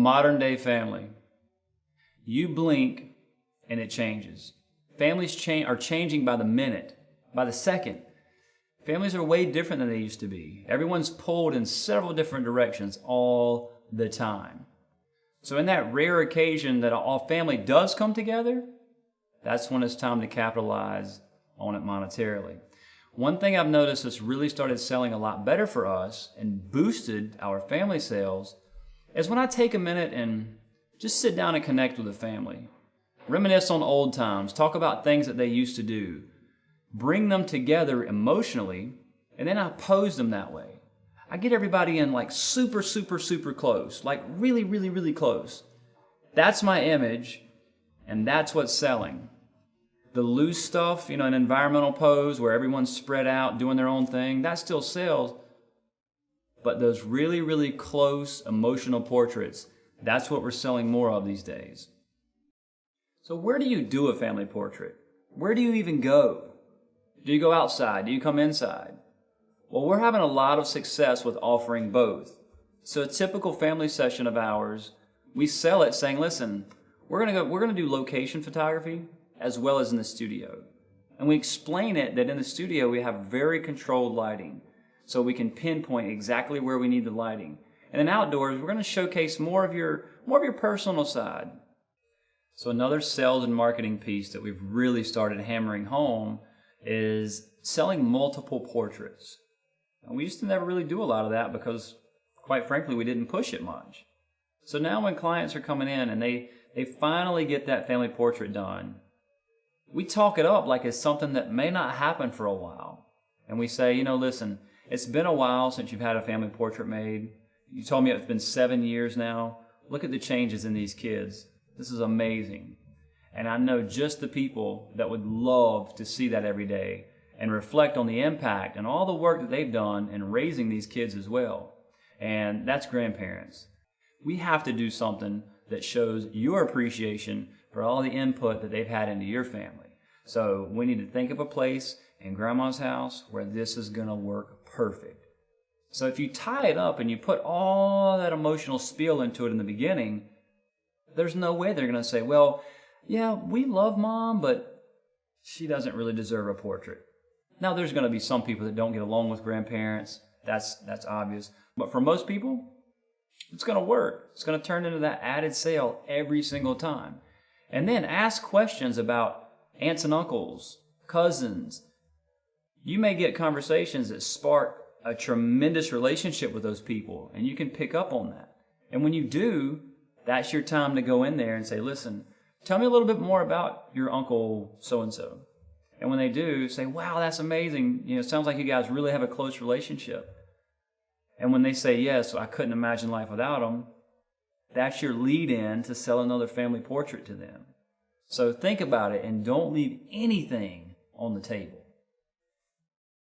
modern day family. You blink and it changes. Families are changing by the minute, by the second. Families are way different than they used to be. Everyone's pulled in several different directions all the time. So in that rare occasion that a family does come together, that's when it's time to capitalize on it monetarily. One thing I've noticed that's really started selling a lot better for us and boosted our family sales is when I take a minute and just sit down and connect with the family. Reminisce on old times, talk about things that they used to do, bring them together emotionally, and then I pose them that way. I get everybody in like super close, like really close. That's my image, and that's what's selling. The loose stuff, an environmental pose where everyone's spread out doing their own thing, that still sells. But those really close emotional portraits, that's what we're selling more of these days. So where do you do a family portrait? Where do you even go? Do you go outside? Do you come inside? Well, we're having a lot of success with offering both. So a typical family session of ours, we sell it saying, listen, we're going to do location photography as well as in the studio. And we explain it that in the studio we have very controlled lighting, so we can pinpoint exactly where we need the lighting. And then outdoors, we're going to showcase more of your personal side. So another sales and marketing piece that we've really started hammering home is selling multiple portraits. And we used to never really do a lot of that because, quite frankly, we didn't push it much. So now when clients are coming in and they finally get that family portrait done, we talk it up like it's something that may not happen for a while. And we say, listen, it's been a while since you've had a family portrait made. You told me it's been 7 years now. Look at the changes in these kids. This is amazing. And I know just the people that would love to see that every day and reflect on the impact and all the work that they've done in raising these kids as well. And that's grandparents. We have to do something that shows your appreciation for all the input that they've had into your family. So we need to think of a place in Grandma's house where this is going to work perfect. So if you tie it up and you put all that emotional spiel into it in the beginning, there's no way they're going to say, well, yeah, we love Mom, but she doesn't really deserve a portrait. Now, there's going to be some people that don't get along with grandparents. That's obvious. But for most people, it's going to work. It's going to turn into that added sale every single time. And then ask questions about aunts and uncles, cousins. You may get conversations that spark a tremendous relationship with those people, and you can pick up on that. And when you do, that's your time to go in there and say, listen, tell me a little bit more about your uncle so-and-so. And when they do, say, wow, that's amazing. It sounds like you guys really have a close relationship. And when they say, yes, I couldn't imagine life without them, that's your lead in to sell another family portrait to them. So think about it and don't leave anything on the table.